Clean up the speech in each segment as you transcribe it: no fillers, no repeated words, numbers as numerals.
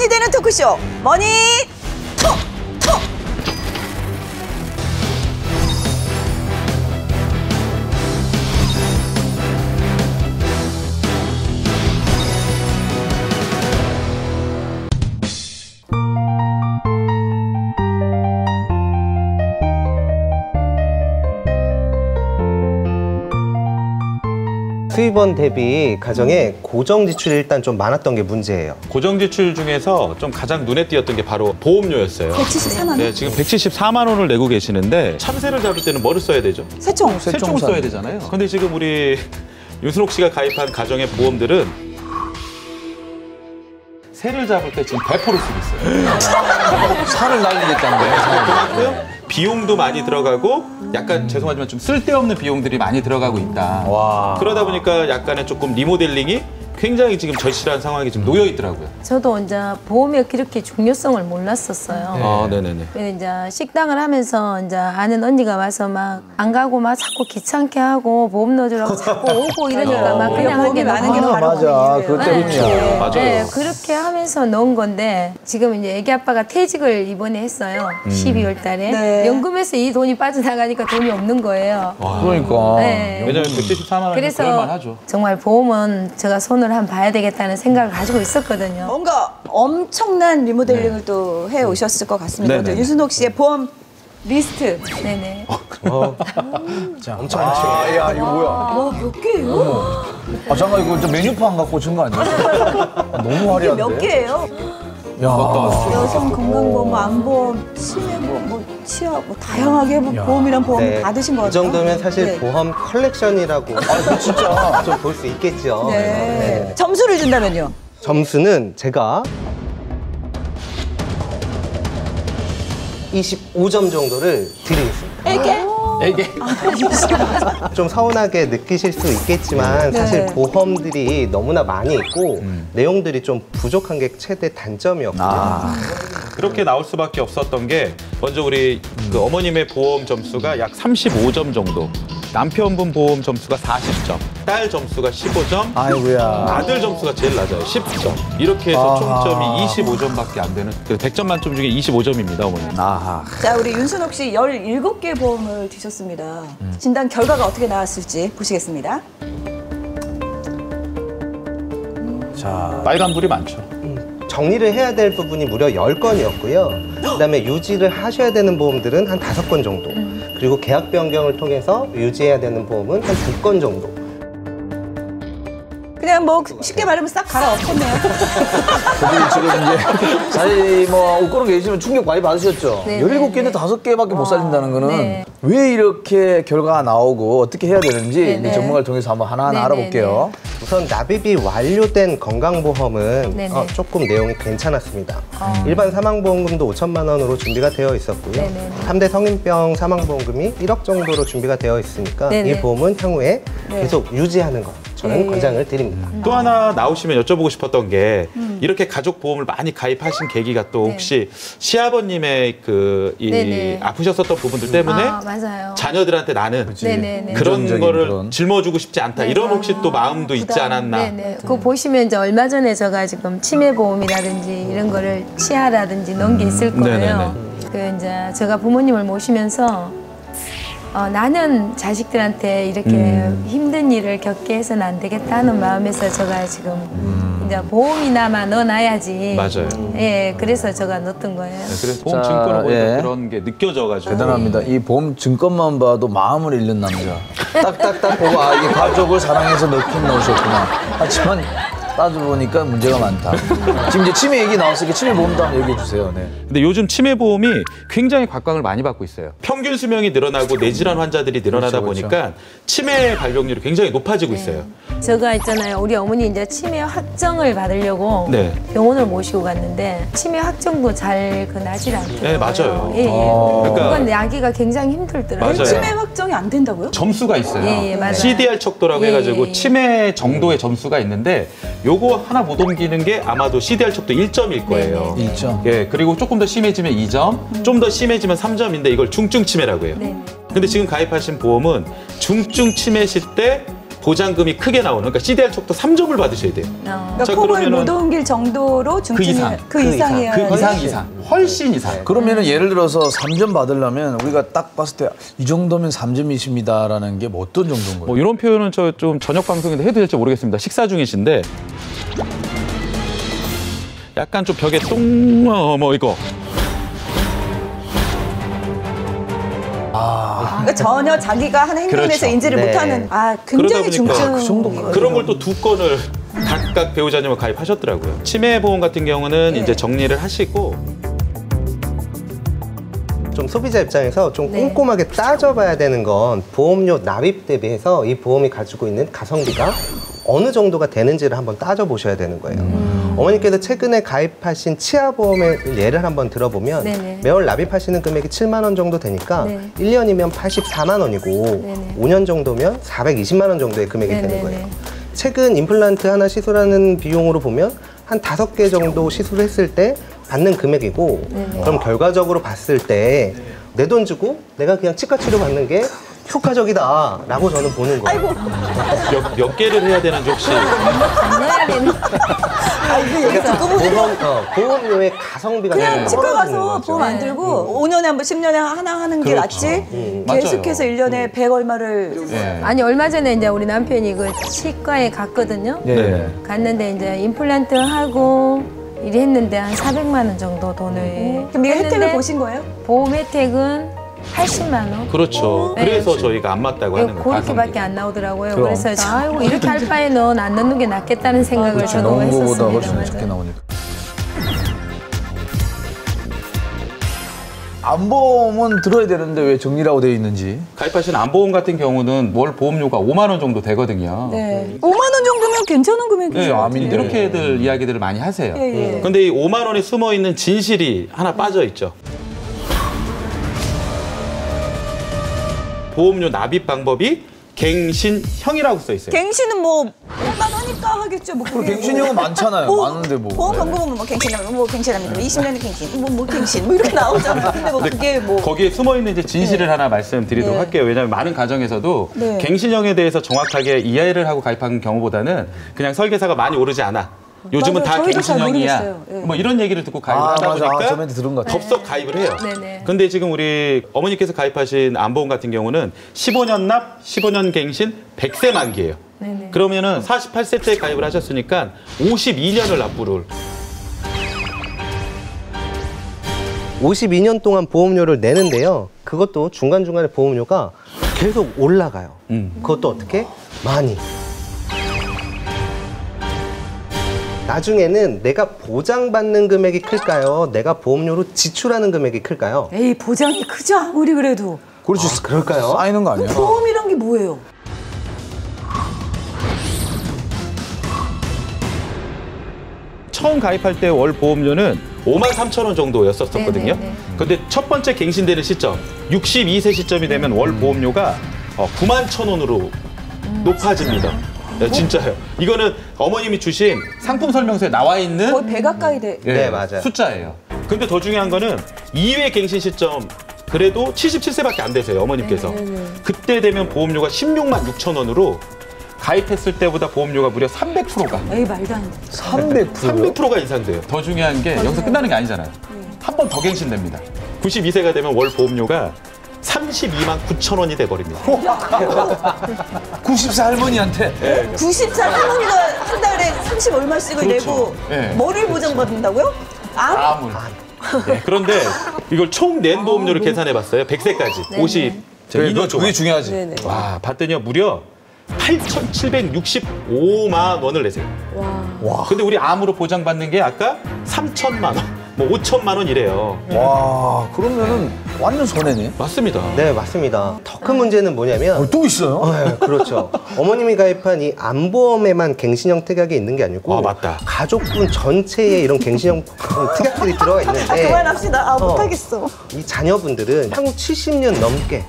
돈이 되는 토크쇼 머니 톡! 수입원 대비 가정에 고정 지출이 일단 좀 많았던 게 문제예요. 고정 지출 중에서 좀 가장 눈에 띄었던 게 바로 보험료였어요. 174만 원? 네, 지금 174만 원을 내고 계시는데 참새를 잡을 때는 뭐를 써야 되죠? 새총. 새총을 써야 되잖아요. 근데 지금 우리 윤순옥 씨가 가입한 가정의 보험들은 새를 잡을 때 지금 대포를 쓰고 있어요. 살을 날리겠다는 거예요. 그만큼 비용도 많이 들어가고 약간 죄송하지만 좀 쓸데없는 비용들이 많이 들어가고 있다. 와. 그러다 보니까 약간의 조금 리모델링이 굉장히 지금 절실한 상황이 지금 놓여 있더라고요. 저도 이제 보험의 그렇게 중요성을 몰랐었어요. 아, 네네네. 그래서 이제 식당을 하면서 이제 아는 언니가 와서 막 안 가고 막 자꾸 귀찮게 하고 보험 넣어주라고 자꾸 오고 이러니까 막 그냥 한 게 많은 게 바로 맞아. 그 때문이야. 맞아요. 네, 그렇게 하면서 넣은 건데 지금 이제 애기 아빠가 퇴직을 이번에 했어요. 12월 달에. 네. 연금에서 이 돈이 빠져나가니까 돈이 없는 거예요. 그러니까. 네. 왜냐면 174만 원이면 그래서 그럴만하죠. 정말 보험은 제가 손을 한번 봐야 되겠다는 생각을 가지고 있었거든요. 뭔가 엄청난 리모델링을 또 해 오셨을 것 같습니다. 네네. 윤순옥 씨의 보험 리스트. 네네. 자, 엄청 많죠. 야, 이거 뭐야? 와, 몇 개예요? 아, 잠깐, 이거 저 메뉴판 갖고 준 거 아니야? 너무 이게 화려한데? 몇 개예요? 야. 여성 건강보험, 안보험, 치매보험, 뭐 치아, 뭐 다양하게 보험이란 보험 받으신 것 이 같아요. 정도면 사실 네. 보험 컬렉션이라고 진짜. 좀 볼 수 있겠죠. 네. 점수를 준다면요? 점수는 제가 25점 정도를 드리겠습니다. 이게? 좀 서운하게 느끼실 수 있겠지만 사실 보험들이 너무나 많이 있고 내용들이 좀 부족한 게 최대 단점이었거든요. 그렇게 나올 수밖에 없었던 게 먼저 우리 그 어머님의 보험 점수가 약 35점 정도, 남편분 보험 점수가 40점, 딸 점수가 15점, 아이고야. 아들 점수가 제일 낮아요. 10점. 이렇게 해서 총점이 25점밖에 안 되는 100점 만점 중에 25점입니다, 어머님. 아하. 자, 우리 윤순옥 씨 17개 보험을 드셨습니다. 진단 결과가 어떻게 나왔을지 보시겠습니다. 자. 빨간불이 많죠. 정리를 해야 될 부분이 무려 10건이었고요. 그다음에 유지를 하셔야 되는 보험들은 한 5건 정도. 그리고 계약 변경을 통해서 유지해야 되는 보험은 한 2건 정도. 그냥 뭐 쉽게 말하면 싹 갈아엎었네요. 저도 지금 이제 사실 뭐 옷걸음 계시면 충격 많이 받으셨죠? 네, 17개인데 5개밖에 못 살린다는 거는 네. 왜 이렇게 결과가 나오고 어떻게 해야 되는지 네, 이제 네. 전문가를 통해서 한번 하나하나 네, 알아볼게요. 우선 납입이 완료된 건강보험은 네네. 조금 내용이 괜찮았습니다. 일반 사망보험금도 5천만 원으로 준비가 되어 있었고요. 네네. 3대 성인병 사망보험금이 1억 정도로 준비가 되어 있으니까 네네. 이 보험은 향후에 계속 유지하는 것 저는 권장을 드립니다. 또 하나 나오시면 여쭤보고 싶었던 게 이렇게 가족 보험을 많이 가입하신 계기가 또 혹시 시아버님의 네네. 아프셨었던 부분들 때문에 아, 맞아요. 자녀들한테 나는 네네네. 그런 유전적인 거를 그런. 짊어주고 싶지 않다. 이런 혹시 또 마음도 있지 않았나. 네네. 그거 보시면 이제 얼마 전에 제가 지금 치매보험이라든지 이런 거를 치아라든지 넣은 게 있을 거예요. 그 이제 제가 부모님을 모시면서 나는 자식들한테 이렇게 힘든 일을 겪게 해서는 안 되겠다 하는 마음에서 제가 지금 이제 보험이나마 넣어놔야지. 맞아요. 예, 그래서 제가 넣었던 거예요. 그래서 보험 자, 증권을 보니까 예. 그런 게 느껴져가지고. 대단합니다. 이 보험 증권만 봐도 마음을 잃는 남자. 딱딱딱 보고 이게 가족을 사랑해서 넣긴 넣으셨구나. 하지만 따져보니까 문제가 많다. 지금 이제 치매 얘기 나왔으니까 치매 보험도 한번 얘기해 주세요. 네. 근데 요즘 치매 보험이 굉장히 곽광을 많이 받고 있어요. 평균 수명이 늘어나고 뇌질환 환자들이 늘어나다 그렇죠. 보니까 치매 발병률이 굉장히 높아지고 있어요. 제가 있잖아요. 우리 어머니 이제 치매 확정을 받으려고 네. 병원을 모시고 갔는데 치매 확정도 잘 나질 않더라고요. 네, 맞아요. 예, 예. 그러니까 그건 약이가 굉장히 힘들더라고요. 맞아요. 치매 확정이 안 된다고요? 점수가 있어요. 예, 맞아요. CDR 척도라고 예, 해가지고 예. 치매 정도의 점수가 있는데 요거 하나 못 옮기는 게 아마도 CDR 척도 1점일 거예요. 네, 네. 1점. 예, 그리고 조금 더 심해지면 2점, 좀 더 심해지면 3점인데 이걸 중증 치매라고 해요. 네. 근데 지금 가입하신 보험은 중증 치매실 때 보장금이 크게 나오는 그러니까 CDR 촉도 3점을 받으셔야 돼요. 그러니까 자, 폭을 그러면은 못 옮길 정도로 중증이 이상. 그 이상이야. 그 이상 훨씬 이상. 그러면은 예를 들어서 3점 받으려면 우리가 딱 봤을 때 이 정도면 3점이십니다라는 게 뭐 어떤 정도인 거예요? 뭐 이런 표현은 저 좀 저녁 방송인데 해도 될지 모르겠습니다. 식사 중이신데 약간 좀 벽에 뭐 이거 그러니까 전혀 자기가 하는 행동에 대해서 그렇죠. 인지를 네. 못하는 굉장히 그러다 보니까 중증. 그런 걸 또 2건을 각각 배우자님을 가입하셨더라고요. 치매 보험 같은 경우는 이제 정리를 하시고 좀 소비자 입장에서 좀 네. 꼼꼼하게 따져봐야 되는 건 보험료 납입 대비해서 이 보험이 가지고 있는 가성비가 어느 정도가 되는지를 한번 따져보셔야 되는 거예요. 어머니께서 최근에 가입하신 치아보험의 예를 한번 들어보면 네네. 매월 납입하시는 금액이 7만 원 정도 되니까 네. 1년이면 84만 원이고 네네. 5년 정도면 420만 원 정도의 금액이 되는 네네네. 거예요. 최근 임플란트 하나 시술하는 비용으로 보면 한 5개 정도 시술을 했을 때 받는 금액이고 그럼 결과적으로 봤을 때 내 돈 주고 내가 그냥 치과 치료 받는 게 효과적이다라고 저는 보는 거예요. 몇 개를 해야 되는지 혹시 넣어야 되는. 여기서 보험료의 가성비가 그냥 되는 치과 거예요. 가서 보험 안 들고 5년에 한 번, 10년에 하나 하는 게 그렇죠. 낫지. 맞아요. 계속해서 1년에 100 얼마를. 아니 얼마 전에 이제 우리 남편이 그 치과에 갔거든요. 네. 갔는데 이제 임플란트 하고 일했는데 한 400만 원 정도 돈을. 그럼 이거 혜택을 했는데 보신 거예요? 보험 혜택은 80만 원. 그렇죠. 네. 그래서 저희가 안 맞다고 하는 거예요. 그렇게밖에 안 나오더라고요. 그럼. 그래서 아이고 이렇게 할 바에는 안 넣는 게 낫겠다는 생각을 그렇지, 저도 넣은 거보다 했었습니다. 훨씬 맞아요. 적게 나오니까. 안보험은 들어야 되는데 왜 정리라고 되어 있는지. 가입하신 안보험 같은 경우는 월 보험료가 5만 원 정도 되거든요. 네. 5만 원 정도면 괜찮은 금액이죠. 네, 암인데. 이렇게들 이야기들을 많이 하세요. 예, 예. 근데 이 5만 원에 숨어 있는 진실이 하나 빠져 있죠. 보험료 납입 방법이 갱신형이라고 써 있어요. 갱신은 뭐 얼마나니까 하겠죠. 뭐 그게 갱신형은 많잖아요. 많은데 뭐. 보험 광고는 뭐 갱신하면 뭐 갱신합니다. 20년의 갱신, 뭐 갱신, 뭐 이렇게 나오잖아요. 근데 뭐 그게 뭐 거기에 숨어 있는 이제 진실을 하나 말씀드리도록 네. 할게요. 왜냐하면 많은 가정에서도 네. 갱신형에 대해서 정확하게 이해를 하고 가입하는 경우보다는 그냥 설계사가 많이 오르지 않아. 요즘은 맞아요. 다 저희도 잘 갱신형이야. 모르겠어요. 예. 뭐 이런 얘기를 듣고 가입을 하다 맞아. 보니까 저 멘트 들은 것 같아요. 덥석 가입을 해요. 네네. 근데 지금 우리 어머니께서 가입하신 안보험 같은 경우는 15년 납, 15년 갱신, 100세 만기예요. 네네. 그러면은 48세 때 가입을 하셨으니까 52년을 납부를 52년 동안 보험료를 내는데요. 그것도 중간중간에 보험료가 계속 올라가요. 그것도 어떻게? 많이. 나중에는 내가 보장받는 금액이 클까요? 내가 보험료로 지출하는 금액이 클까요? 에이 보장이 크죠 아무리 그래도. 그렇지. 그럴까요? 쌓이는 거 아니야? 보험이란 게 뭐예요? 처음 가입할 때 월 보험료는 53,000원 정도였었거든요. 네네네. 근데 첫 번째 갱신되는 시점, 62세 시점이 되면 월 보험료가 91,000원으로 높아집니다. 네, 진짜요. 이거는 어머님이 주신 상품 설명서에 나와 있는 거의 배 가까이 돼. 네, 맞아요. 숫자예요. 근데 더 중요한 거는 2회 갱신 시점 그래도 77세밖에 안 되세요, 어머님께서. 그때 되면 보험료가 16만 6천 원으로 가입했을 때보다 보험료가 무려 300%가 에이 말도 안 돼. 300%요? 300%가 인상돼요. 더 중요한 게 여기서 끝나는 게 아니잖아요. 한 번 더 갱신됩니다. 92세가 되면 월 보험료가 32만 9천 원이 돼버립니다. 90세 할머니한테 90살 할머니가 한 달에 30 얼마씩을 그렇죠. 내고 네. 뭐를 보장받는다고요? 암을. 네, 그런데 이걸 총 낸 보험료를 계산해봤어요. 100세까지. 52년 동안. 그게 중요하지. 네네. 와, 봤더니 무려 8,765만 원을 내세요. 와. 근데 우리 암으로 보장받는 게 아까 3천만 원, 뭐 5천만 원 이래요. 와, 그러면은 완전 손해네. 맞습니다. 네, 맞습니다. 더 큰 문제는 뭐냐면 또 있어요? 네, 그렇죠. 어머님이 가입한 이 안보험에만 갱신형 특약이 있는 게 아니고 아, 맞다. 가족분 전체에 이런 갱신형 특약들이 들어가 있는데 그만합시다. 못하겠어. 이 자녀분들은 향후 70년 넘게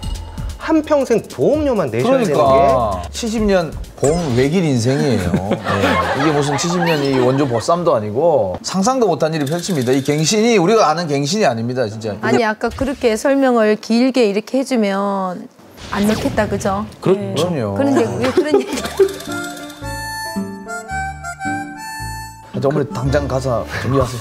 한평생 보험료만 내셔야 되는 게 그러니까 70년 보험 외길 인생이에요. 네. 이게 무슨 70년이 원조 보쌈도 아니고 상상도 못한 일이 펼칩니다. 이 갱신이 우리가 아는 갱신이 아닙니다, 진짜. 아니 아까 그렇게 설명을 길게 이렇게 해주면 안 넣겠다, 그죠? 그렇죠. 그럼요. 그런데 왜 그런 얘기? 어머니 당장 가사 준비하세요.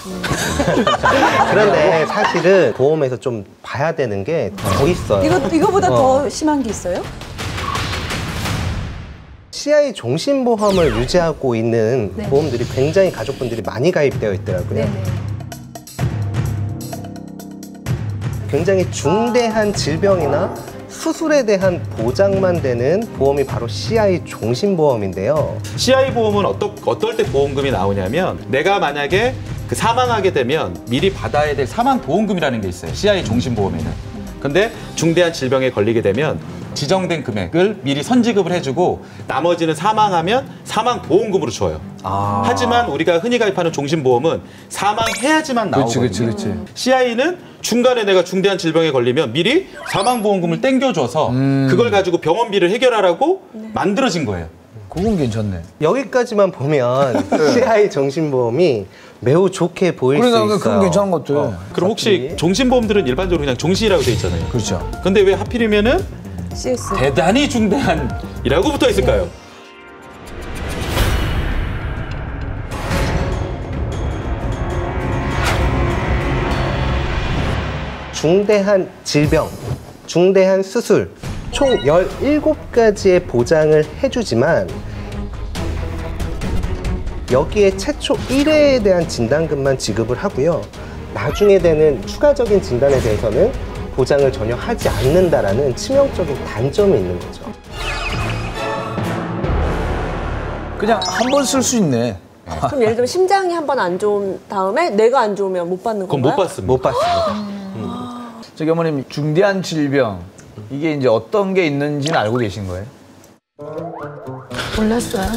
그런데 사실은 보험에서 좀 봐야 되는 게 더 있어요. 이거보다 더 심한 게 있어요? CI 종신보험을 유지하고 있는 네. 보험들이 굉장히 가족분들이 많이 가입되어 있더라고요. 네네. 굉장히 중대한 질병이나 수술에 대한 보장만 되는 보험이 바로 CI 종신보험인데요. CI 보험은 어떨 때 보험금이 나오냐면 내가 만약에 그 사망하게 되면 미리 받아야 될 사망 보험금이라는 게 있어요. CI 종신보험에는. 근데 중대한 질병에 걸리게 되면 지정된 금액을 미리 선지급을 해주고 나머지는 사망하면 사망 보험금으로 줘요. 하지만 우리가 흔히 가입하는 종신보험은 사망해야지만 나오거든요. 그렇지. CI는 중간에 내가 중대한 질병에 걸리면 미리 사망보험금을 땡겨줘서 그걸 가지고 병원비를 해결하라고 만들어진 거예요. 그건 괜찮네. 여기까지만 보면 CI 종신보험이 매우 좋게 보일 수 그러니까 있어요. 그건 괜찮은 것 같아. 그럼 혹시 종신보험들은 일반적으로 그냥 종신이라고 돼 있잖아요. 그렇죠. 근데 왜 하필이면은 CS. 대단히 중대한이라고 붙어 있을까요? 중대한 질병, 중대한 수술, 총 17가지의 보장을 해주지만 여기에 최초 1회에 대한 진단금만 지급을 하고요. 나중에 되는 추가적인 진단에 대해서는 보장을 전혀 하지 않는다라는 치명적인 단점이 있는 거죠. 그냥 한 번 쓸 수 있네. 그럼 예를 들면 심장이 한 번 안 좋은 다음에 내가 안 좋으면 못 받는 그건 건가요? 못 받습니다. 못 받습니다. 저기 어머님 중대한 질병 이게 이제 어떤 게 있는지는 알고 계신 거예요? 몰랐어요.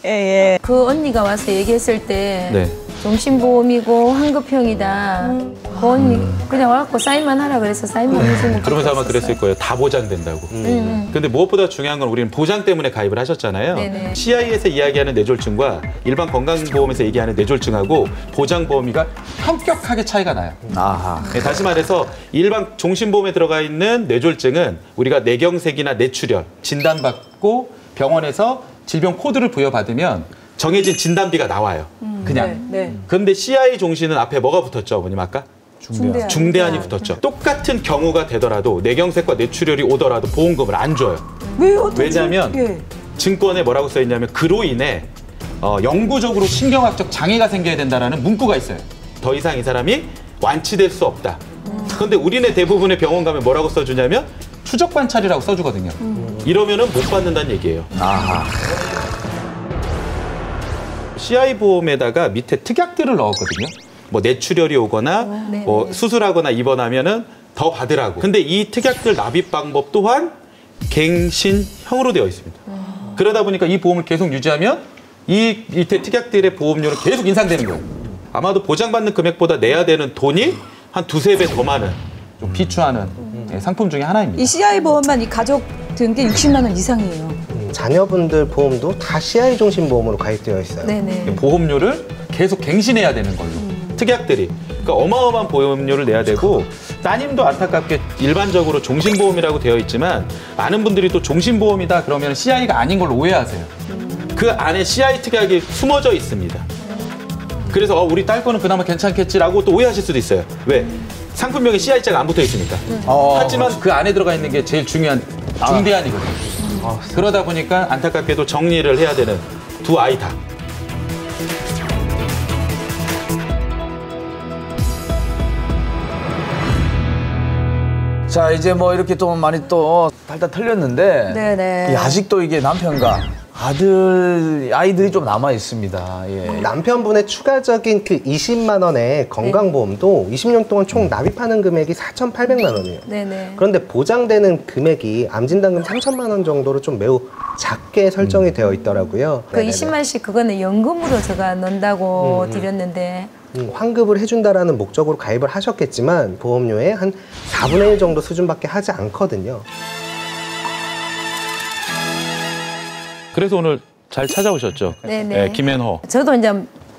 예. 그 언니가 와서 얘기했을 때 네. 종신보험이고 환급형이다. 그 언니 그냥 와갖고 사인만 하라 그래서 사인만 해주면 그러면서 아마 그랬을 거예요. 다 보장된다고. 근데 무엇보다 중요한 건 우리는 보장 때문에 가입을 하셨잖아요. 네네. CI에서 이야기하는 뇌졸중과 일반 건강보험에서 얘기하는 뇌졸중하고 보장보험이가 현격하게 차이가 나요. 아하. 네, 다시 말해서 일반 종신보험에 들어가 있는 뇌졸중은 우리가 뇌경색이나 뇌출혈 진단받고 병원에서 질병 코드를 부여받으면 정해진 진단비가 나와요. 그냥. 네. 그런데 CI 종신은 앞에 뭐가 붙었죠, 어머님 아까? 중대한. 중대한이 붙었죠. 똑같은 경우가 되더라도 뇌경색과 뇌출혈이 오더라도 보험금을 안 줘요. 왜요? 왜냐하면 예. 증권에 뭐라고 써 있냐면 그로 인해 영구적으로 신경학적 장애가 생겨야 된다라는 문구가 있어요. 더 이상 이 사람이 완치될 수 없다. 그런데 우리네 대부분의 병원 가면 뭐라고 써주냐면 추적 관찰이라고 써주거든요. 이러면은 못 받는다는 얘기예요. 아하. CI 보험에다가 밑에 특약들을 넣었거든요. 뭐 뇌출혈이 오거나 뭐 수술하거나 입원하면은 더 받으라고. 근데 이 특약들 납입 방법 또한 갱신형으로 되어 있습니다. 그러다 보니까 이 보험을 계속 유지하면 이 밑에 특약들의 보험료는 계속 인상되는 거예요. 아마도 보장받는 금액보다 내야 되는 돈이 한 두세 배 더 많은 좀 비추하는 상품 중에 하나입니다. 이 CI 보험만 이 가족 등게 60만 원 이상이에요. 자녀분들 보험도 다 CI 종신보험으로 가입되어 있어요. 네네. 보험료를 계속 갱신해야 되는 걸로. 특약들이. 그러니까 어마어마한 보험료를 내야 되고 따님도 안타깝게 일반적으로 종신보험이라고 되어 있지만 많은 분들이 또 종신보험이다 그러면 CI가 아닌 걸로 오해하세요. 그 안에 CI 특약이 숨어져 있습니다. 그래서 우리 딸 거는 그나마 괜찮겠지라고 또 오해하실 수도 있어요. 왜? 상품명에 CI자가 안 붙어 있으니까. 하지만 그 안에 들어가 있는 게 제일 중요한 중대한이거든요. 그러다 보니까 안타깝게도 정리를 해야 되는 두 아이 다. 자 이제 뭐 이렇게 또 많이 또 달달 털렸는데 네네. 아직도 이게 남편과 아이들이 좀 남아 있습니다. 예. 남편분의 추가적인 그 20만 원의 건강보험도 20년 동안 총 납입하는 금액이 4,800만 원이에요. 네네. 그런데 보장되는 금액이 암진단금 3천만 원 정도로 좀 매우 작게 설정이 되어 있더라고요. 그 20만씩 그거는 연금으로 제가 넣는다고 드렸는데 환급을 해준다라는 목적으로 가입을 하셨겠지만 보험료의 한 4분의 1 정도 수준밖에 하지 않거든요. 그래서 오늘 잘 찾아오셨죠? 네네. 네, 김앤호. 저도 이제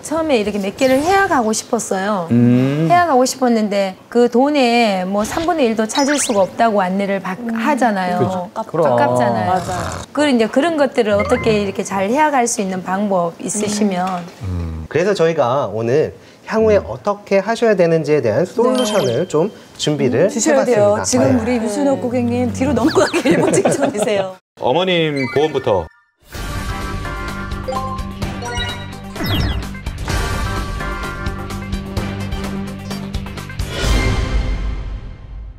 처음에 이렇게 몇 개를 해약하고 싶었어요. 해약하고 싶었는데 그 돈에 뭐 3분의 1도 찾을 수가 없다고 안내를 하잖아요. 아깝잖아요. 맞아. 그리고 이제 그런 것들을 어떻게 이렇게 잘 해약할 수 있는 방법 있으시면 그래서 저희가 오늘 향후에 어떻게 하셔야 되는지에 대한 솔루션을 좀 준비를 주셔야 돼요. 해봤습니다. 지금 네. 우리 유순옥 고객님 뒤로 넘어가기 일보 직전이세요. 어머님 보험부터.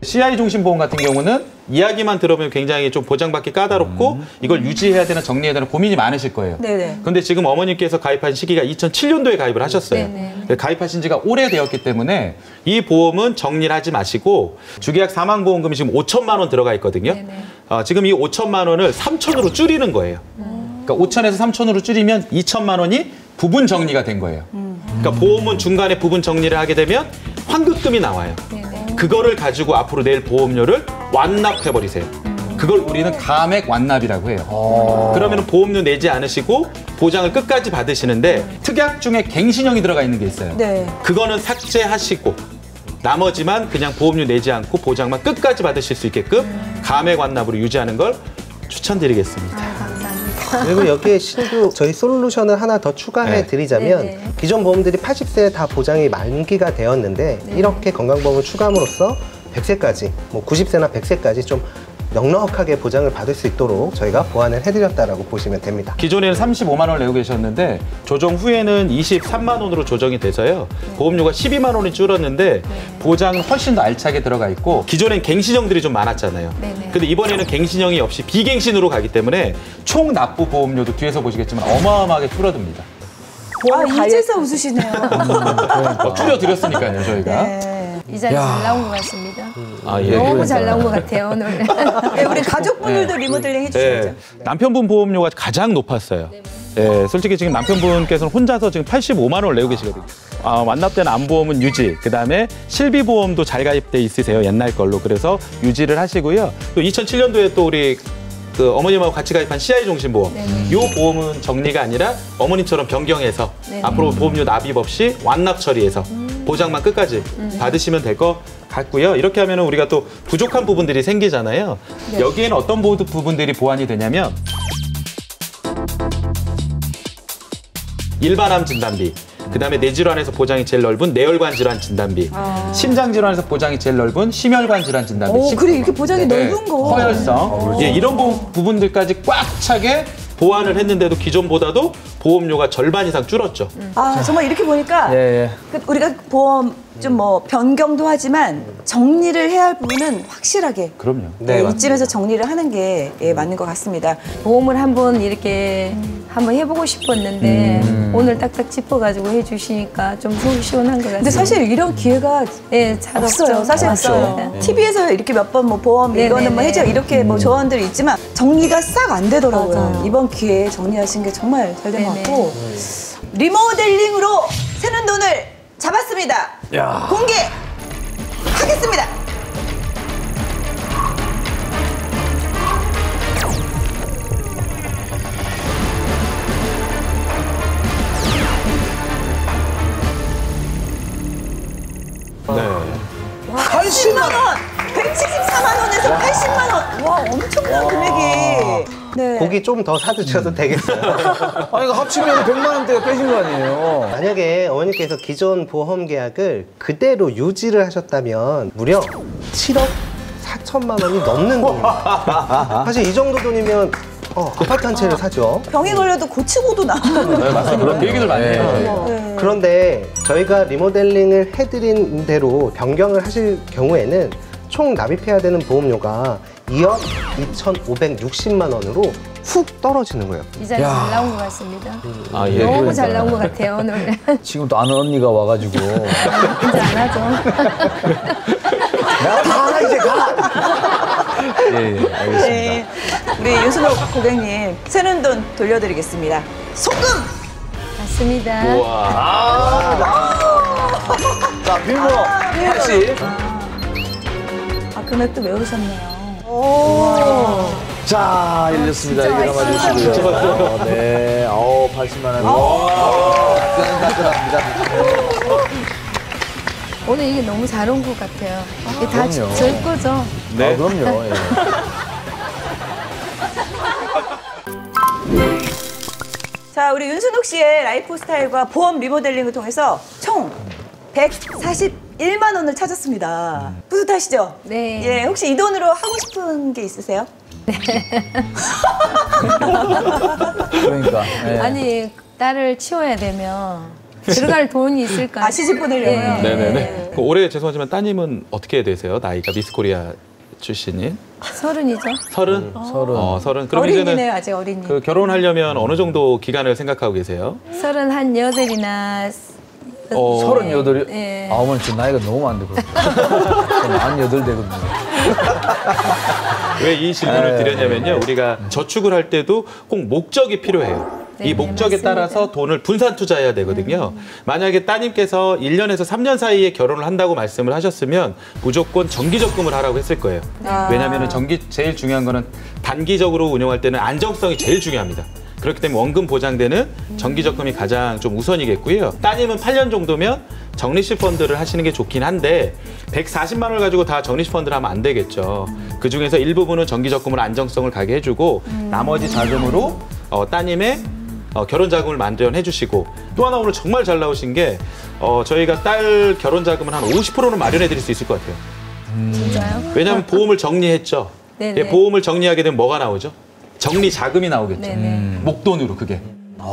CI 중심 보험 같은 경우는 이야기만 들어보면 굉장히 좀 보장받기 까다롭고 이걸 유지해야 되나 정리해야 되나 고민이 많으실 거예요. 네네. 근데 지금 어머님께서 가입하신 시기가 2007년도에 가입을 하셨어요. 네네. 가입하신 지가 오래되었기 때문에 이 보험은 정리를 하지 마시고 주계약 사망보험금이 지금 5천만 원 들어가 있거든요. 지금 이 5천만 원을 3천으로 줄이는 거예요. 그러니까 5천에서 3천으로 줄이면 2천만 원이 부분 정리가 된 거예요. 그러니까 보험은 중간에 부분 정리를 하게 되면 환급금이 나와요. 그거를 가지고 앞으로 낼 보험료를 완납해버리세요. 그걸 우리는 감액 완납이라고 해요. 그러면 보험료 내지 않으시고 보장을 끝까지 받으시는데 특약 중에 갱신형이 들어가 있는 게 있어요. 네. 그거는 삭제하시고 나머지만 그냥 보험료 내지 않고 보장만 끝까지 받으실 수 있게끔 감액 완납으로 유지하는 걸 추천드리겠습니다. 그리고 여기에 신규 저희 솔루션을 하나 더 추가해 드리자면 네네. 기존 보험들이 80세에 다 보장이 만기가 되었는데 이렇게 건강보험을 추가함으로써 100세까지 뭐 90세나 100세까지 좀 넉넉하게 보장을 받을 수 있도록 저희가 보완을 해드렸다라고 보시면 됩니다. 기존에는 35만 원을 내고 계셨는데 조정 후에는 23만 원으로 조정이 돼서요. 보험료가 12만 원이 줄었는데 보장은 훨씬 더 알차게 들어가 있고 기존엔 갱신형들이 좀 많았잖아요. 네네. 근데 이번에는 갱신형이 없이 비갱신으로 가기 때문에 총 납부 보험료도 뒤에서 보시겠지만 어마어마하게 줄어듭니다. 아, 이제서 웃으시네요. 줄여드렸으니까요, 저희가. 네. 이 자리 잘 나온 것 같습니다. 아, 예. 너무 잘 나온 것 같아요, 오늘. 네, 우리 가족분들도 리모델링 해주셔야죠. 네. 남편분 보험료가 가장 높았어요. 네, 솔직히 지금 남편분께서는 혼자서 지금 85만 원을 내고 계시거든요. 완납된 암보험은 유지, 그다음에 실비보험도 잘 가입돼 있으세요, 옛날 걸로. 그래서 유지를 하시고요. 또 2007년도에 또 우리 그 어머님하고 같이 가입한 CI 종신보험. 이 보험은 정리가 아니라 어머님처럼 변경해서 앞으로 보험료 납입 없이 완납 처리해서 보장만 끝까지 받으시면 될 것 같고요. 이렇게 하면 우리가 또 부족한 부분들이 생기잖아요. 여기에는 어떤 부분들이 보완이 되냐면 일반암 진단비, 그다음에 뇌질환에서 보장이 제일 넓은 뇌혈관 질환 진단비, 심장 질환에서 보장이 제일 넓은 심혈관 질환 진단비. 오, 그래 이렇게 보장이 넓은 거. 허혈성. 예, 이런 부분들까지 꽉 차게 보완을 했는데도 기존보다도 보험료가 절반 이상 줄었죠. 아, 정말 이렇게 보니까 예. 우리가 보험 좀 뭐 변경도 하지만 정리를 해야 할 부분은 확실하게 그럼요. 네, 맞습니다. 이쯤에서 정리를 하는 게 맞는 것 같습니다. 보험을 한번 이렇게 한번 해보고 싶었는데 오늘 딱딱 짚어가지고 해주시니까 좀 속 시원한 것 같아요. 근데 사실 이런 기회가 네, 잘 없어요. 없죠. 사실 없어요. TV에서 이렇게 몇 번 뭐 보험 네네네. 이거는 뭐 해줘 이렇게 뭐 조언들이 있지만 정리가 싹 안 되더라고요. 맞아요. 이번 기회에 정리하신 게 정말 잘 된 것 네네. 같고 리모델링으로 새는 돈을 잡았습니다. 공개하겠습니다. 네. 80만 원! 174만 원에서 80만 원! 와, 엄청난 금액이. 네. 고기 좀 더 사드셔도 되겠어요. 아니, 이거 합치면 100만 원대가 깨진 거 아니에요? 만약에 어머니께서 기존 보험 계약을 그대로 유지를 하셨다면 무려 7억 4천만 원이 넘는 돈입니다. 사실 이 정도 돈이면 아파트 한 채를 사죠. 병이 걸려도 고치고도 남는 네, 맞습니다. 그런 얘기들 많이 해요. 네. 그런데 저희가 리모델링을 해드린 대로 변경을 하실 경우에는 총 납입해야 되는 보험료가 2억 2,560만 원으로 훅 떨어지는 거예요. 이 자리 잘 나온 것 같습니다. 아, 예. 너무 잘 나온 것 같아요, 오늘. 지금 또 아는 언니가 와가지고. 이제 안 하죠. 가, 이제 가! 예, 알겠습니다. 네. 우리 유순옥 고객님, 새는 돈 돌려드리겠습니다. 소금! 맞습니다. 우와. 자, 빌보 80. 금액도 외우셨네요. 오. 자, 열렸습니다. 이거 감아주시고요. 네. 80만 원. 따끈따끈합니다. 오늘 이게 너무 잘 온 것 같아요. 이게 다 그럼요. 저희 거죠? 네. 그럼요. 예. 자, 우리 윤순옥 씨의 라이프 스타일과 보험 리모델링을 통해서 총 141만 원을 찾았습니다. 뿌듯하시죠? 네. 예, 혹시 이 돈으로 하고 싶은 게 있으세요? 그러니까. 예. 아니, 딸을 치워야 되면 들어갈 돈이 있을까요? 아, 시집 보내려고요? 네네네. 그 올해 죄송하지만 따님은 어떻게 되세요? 나이가 미스코리아 출신인? 30이죠? 30? 서른. 30. 그럼 어린이네요, 이제는 아직 어린이. 그 결혼하려면 어느 정도 기간을 생각하고 계세요? 38이나 38이요? 예. 아, 어머니 지금 나이가 너무 안 되거든요. 48 되거든요. 왜 이 질문을 네. 드렸냐면요. 우리가 저축을 할 때도 꼭 목적이 필요해요. 네, 이 목적에 맞습니다. 따라서 돈을 분산 투자해야 되거든요. 만약에 따님께서 1년에서 3년 사이에 결혼을 한다고 말씀을 하셨으면 무조건 정기적금을 하라고 했을 거예요. 왜냐하면 제일 중요한 거는 단기적으로 운용할 때는 안정성이 제일 중요합니다. 그렇기 때문에 원금 보장되는 정기적금이 가장 좀 우선이겠고요. 따님은 8년 정도면 적립식 펀드를 하시는 게 좋긴 한데 140만 원을 가지고 다 적립식 펀드를 하면 안 되겠죠. 그중에서 일부분은 정기적금으로 안정성을 가게 해주고 나머지 자금으로 따님의 결혼 자금을 마련해 주시고 또 하나 오늘 정말 잘 나오신 게 저희가 딸 결혼 자금은 한 50%는 마련해 드릴 수 있을 것 같아요. 진짜요? 왜냐하면 보험을 정리했죠. 네네. 예, 보험을 정리하게 되면 뭐가 나오죠? 정리 자금이 나오겠죠. 네네. 목돈으로 그게.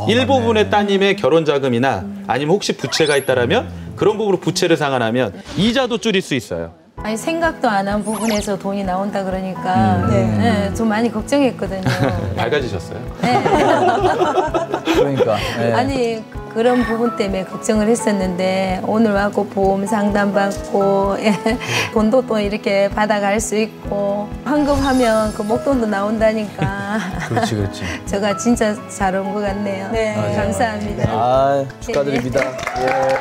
일부분의 따님의 결혼 자금이나 아니면 혹시 부채가 있다라면 그런 부분으로 부채를 상환하면 이자도 줄일 수 있어요. 아니, 생각도 안 한 부분에서 돈이 나온다 그러니까 네, 좀 많이 걱정했거든요. 밝아지셨어요? 네. 그러니까. 예. 아니, 그런 부분 때문에 걱정을 했었는데 오늘 와고 보험 상담 받고 돈도 또 이렇게 받아갈 수 있고 환급하면 그 목돈도 나온다니까 그렇지, 그렇지. 제가 진짜 잘 온 것 같네요. 네. 감사합니다. 아, 축하드립니다. 예.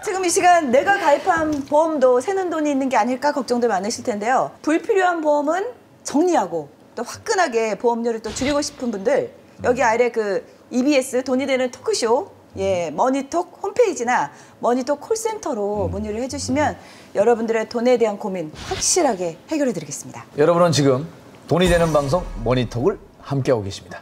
지금 이 시간 내가 가입한 보험도 새는 돈이 있는 게 아닐까 걱정도 많으실 텐데요. 불필요한 보험은 정리하고 또 화끈하게 보험료를 또 줄이고 싶은 분들 여기 아래 그 EBS 돈이 되는 토크쇼 머니톡 홈페이지나 머니톡 콜센터로 문의를 해주시면 여러분들의 돈에 대한 고민 확실하게 해결해 드리겠습니다. 여러분은 지금 돈이 되는 방송 머니톡을 함께하고 계십니다.